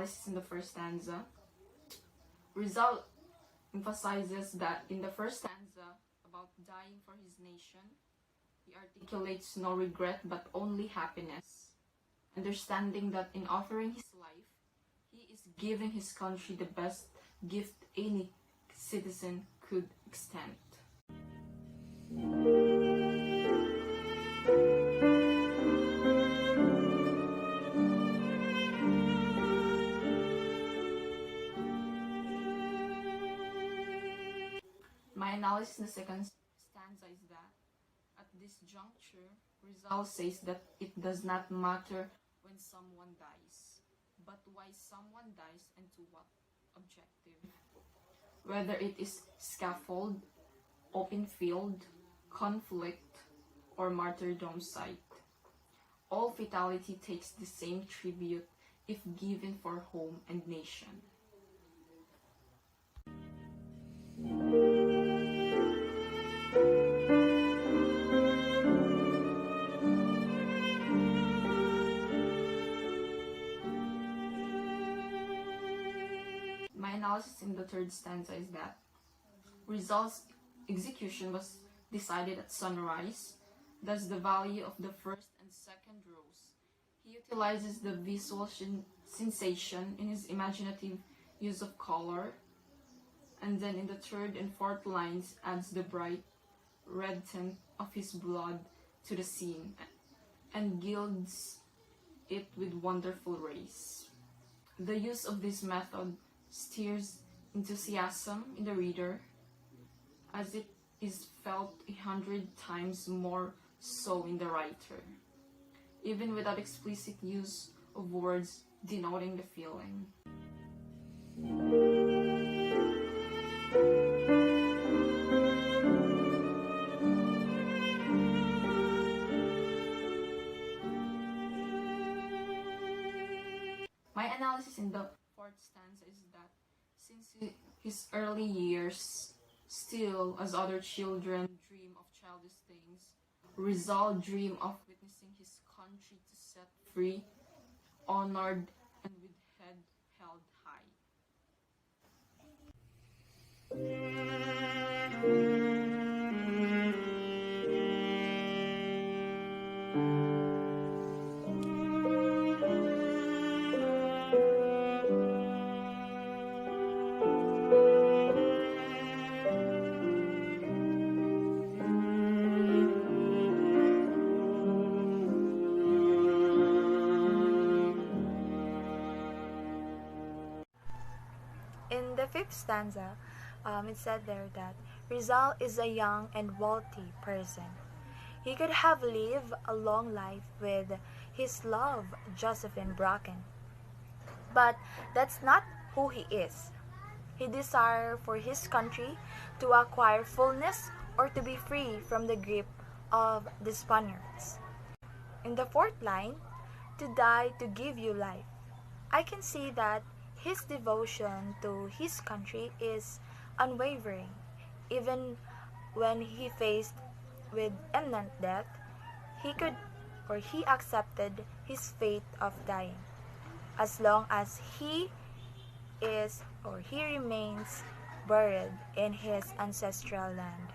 analysis in the first stanza. Rizal emphasizes that in the first stanza about dying for his nation, he articulates no regret but only happiness, understanding that in offering his life, he is giving his country the best gift any citizen could extend. My analysis in the second stanza is that at this juncture, Rizal says that it does not matter when someone dies, but why someone dies and to what objective. Whether it is scaffold, open field, conflict, or martyrdom site, all fatality takes the same tribute if given for home and nation. My analysis in the third stanza is that Rizal's execution was decided at sunrise, thus the value of the first and second rows. He utilizes the visual sensation in his imaginative use of color, and then in the third and fourth lines adds the bright red tint of his blood to the scene and gilds it with wonderful rays. The use of this method stirs enthusiasm in the reader, as it is felt 100 times more so in the writer, even without explicit use of words denoting the feeling. My analysis in the fourth stanza is that since his early years, still as other children dream of childish things, Rizal dream of witnessing his country to set free, honored, and with head held high. In the fifth stanza, it said there that Rizal is a young and wealthy person. He could have lived a long life with his love, Josephine Bracken. But that's not who he is. He desires for his country to acquire fullness or to be free from the grip of the Spaniards. In the fourth line, to die to give you life, I can see that his devotion to his country is unwavering. Even when he faced with imminent death, he accepted his fate of dying, as long as he remains buried in his ancestral land.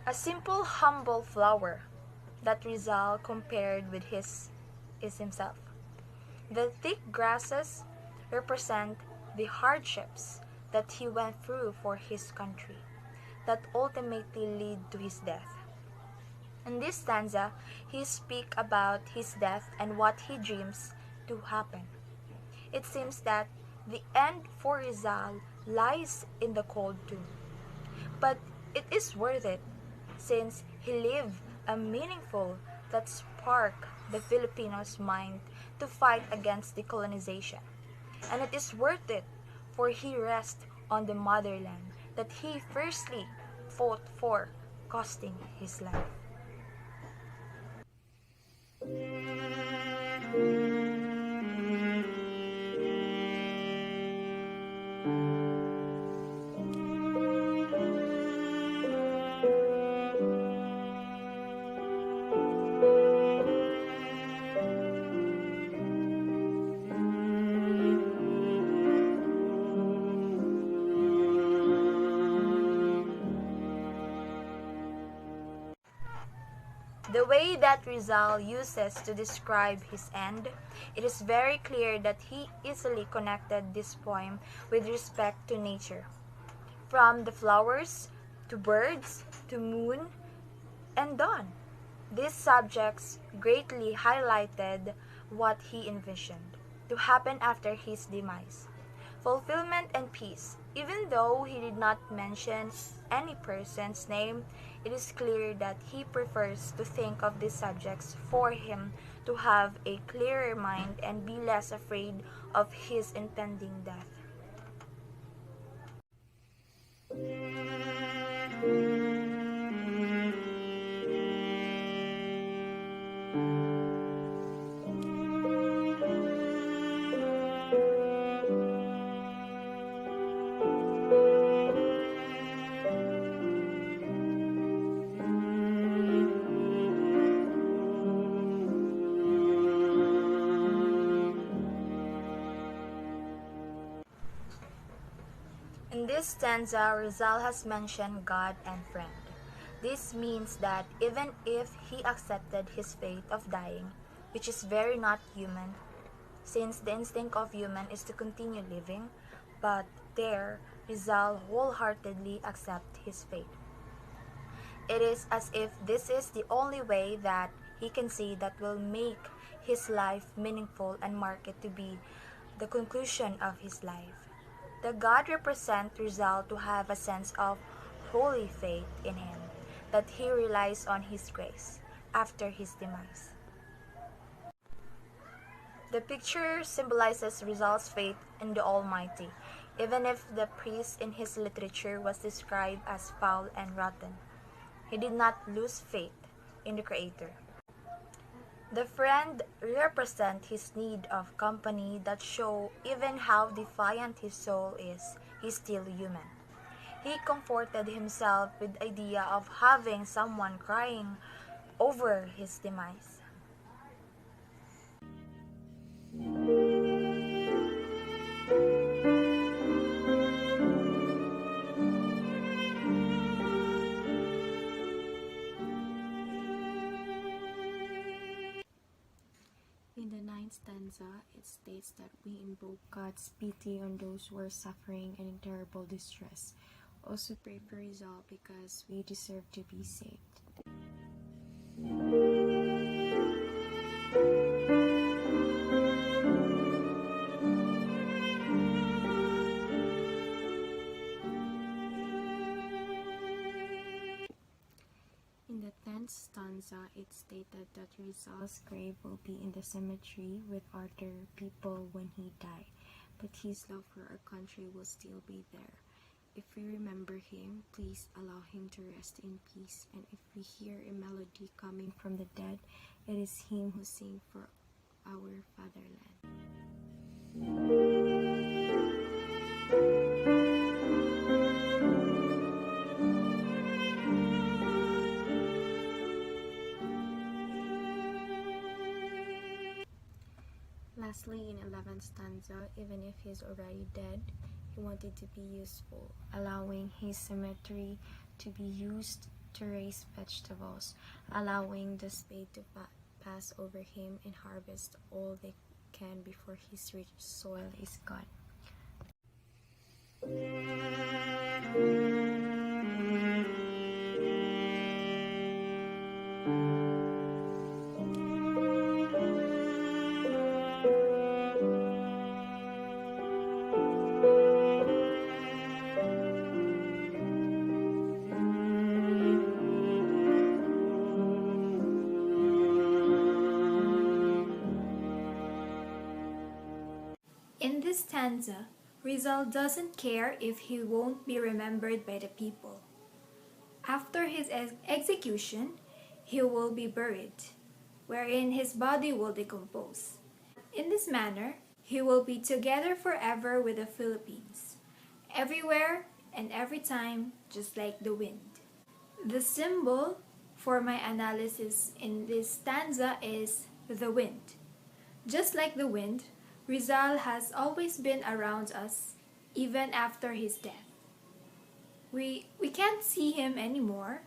A simple, humble flower that Rizal compared with is himself. The thick grasses represent the hardships that he went through for his country, that ultimately lead to his death. In this stanza, he speaks about his death and what he dreams to happen. It seems that the end for Rizal lies in the cold tomb. But it is worth it, since he lived a meaningful that sparked the Filipinos' mind to fight against decolonization. and it is worth it, for he rests on the motherland that he firstly fought for, costing his life. The way that Rizal uses to describe his end, it is very clear that he easily connected this poem with respect to nature. From the flowers, to birds, to moon, and dawn. These subjects greatly highlighted what he envisioned to happen after his demise. Fulfillment and peace. Even though he did not mention any person's name, it is clear that he prefers to think of these subjects for him to have a clearer mind and be less afraid of his impending death. In this stanza, Rizal has mentioned God and friend. This means that even if he accepted his fate of dying, which is very not human, since the instinct of human is to continue living, but there, Rizal wholeheartedly accepts his fate. It is as if this is the only way that he can see that will make his life meaningful and mark it to be the conclusion of his life. The God represents Rizal to have a sense of holy faith in him, that he relies on his grace after his demise. The picture symbolizes Rizal's faith in the Almighty, even if the priest in his literature was described as foul and rotten. He did not lose faith in the Creator. The friend represents his need of company that show even how defiant his soul is, he's still human. He comforted himself with the idea of having someone crying over his demise. In the ninth stanza, it states that we invoke God's pity on those who are suffering and in terrible distress. Also pray for Rizal because we deserve to be saved. In the 10th stanza, it stated that Rizal's grave will be in the cemetery with other people when he died, but his love for our country will still be there. If we remember him, please allow him to rest in peace, and if we hear a melody coming from the dead, it is him who sings for our fatherland. Lastly, in 11th stanza, even if he's already dead, he wanted to be useful, allowing his cemetery to be used to raise vegetables, allowing the spade to pass over him and harvest all they can before his rich soil is gone. In In this stanza, Rizal doesn't care if he won't be remembered by the people. After his execution, he will be buried, wherein his body will decompose. In this manner, he will be together forever with the Philippines, everywhere and every time, just like the wind. The symbol for my analysis in this stanza is the wind. Just like the wind, Rizal has always been around us, even after his death. We can't see him anymore,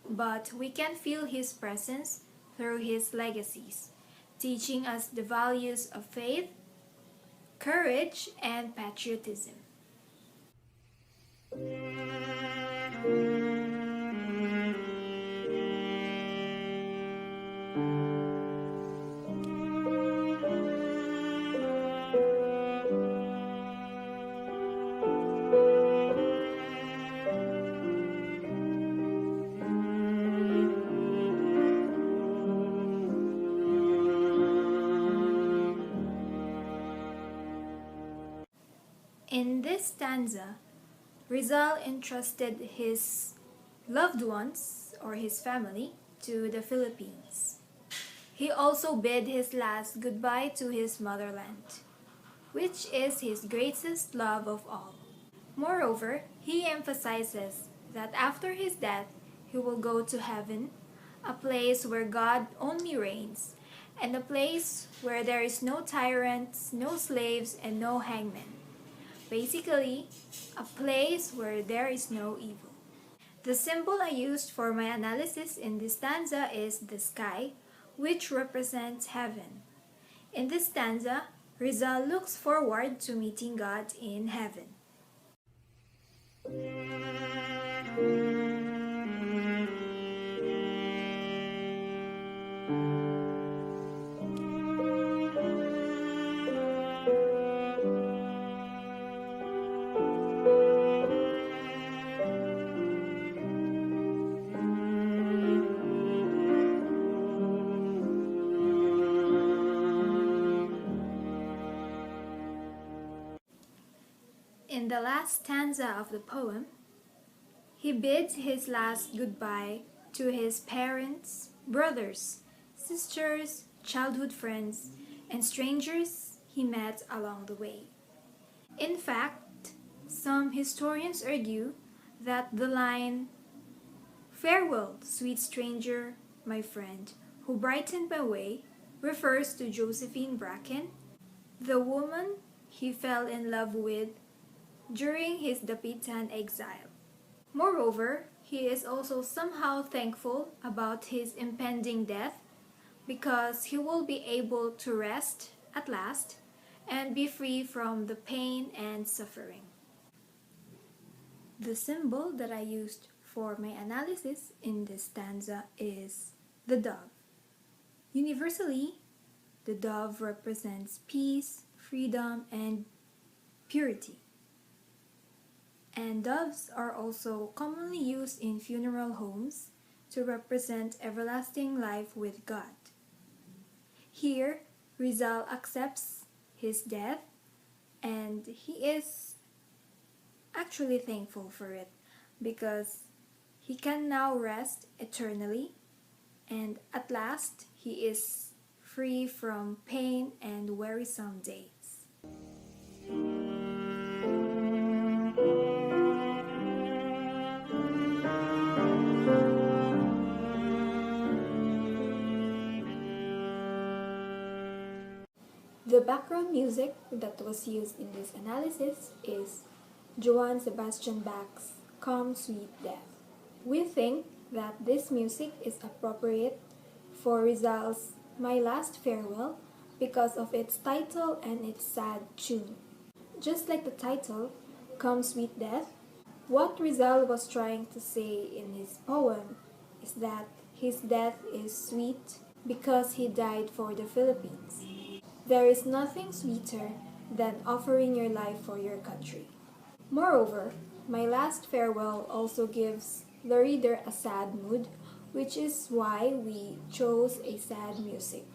but we can feel his presence through his legacies, teaching us the values of faith, courage, and patriotism. In this stanza, Rizal entrusted his loved ones or his family to the Philippines. He also bid his last goodbye to his motherland, which is his greatest love of all. Moreover, he emphasizes that after his death, he will go to heaven, a place where God only reigns, and a place where there is no tyrants, no slaves, and no hangmen. Basically, a place where there is no evil. The symbol I used for my analysis in this stanza is the sky, which represents heaven. In this stanza, Rizal looks forward to meeting God in heaven. In the last stanza of the poem, he bids his last goodbye to his parents, brothers, sisters, childhood friends, and strangers he met along the way. In fact, some historians argue that the line, "Farewell, sweet stranger, my friend, who brightened my way," refers to Josephine Bracken, the woman he fell in love with during his Dapitan exile. Moreover, he is also somehow thankful about his impending death because he will be able to rest at last and be free from the pain and suffering. The symbol that I used for my analysis in this stanza is the dove. Universally, the dove represents peace, freedom, and purity. And doves are also commonly used in funeral homes to represent everlasting life with God. Here, Rizal accepts his death and he is actually thankful for it because he can now rest eternally and at last he is free from pain and wearisome days. The background music that was used in this analysis is Johann Sebastian Bach's Come Sweet Death. We think that this music is appropriate for Rizal's My Last Farewell because of its title and its sad tune. Just like the title, Come Sweet Death, what Rizal was trying to say in his poem is that his death is sweet because he died for the Philippines. There is nothing sweeter than offering your life for your country. Moreover, My Last Farewell also gives the reader a sad mood, which is why we chose a sad music.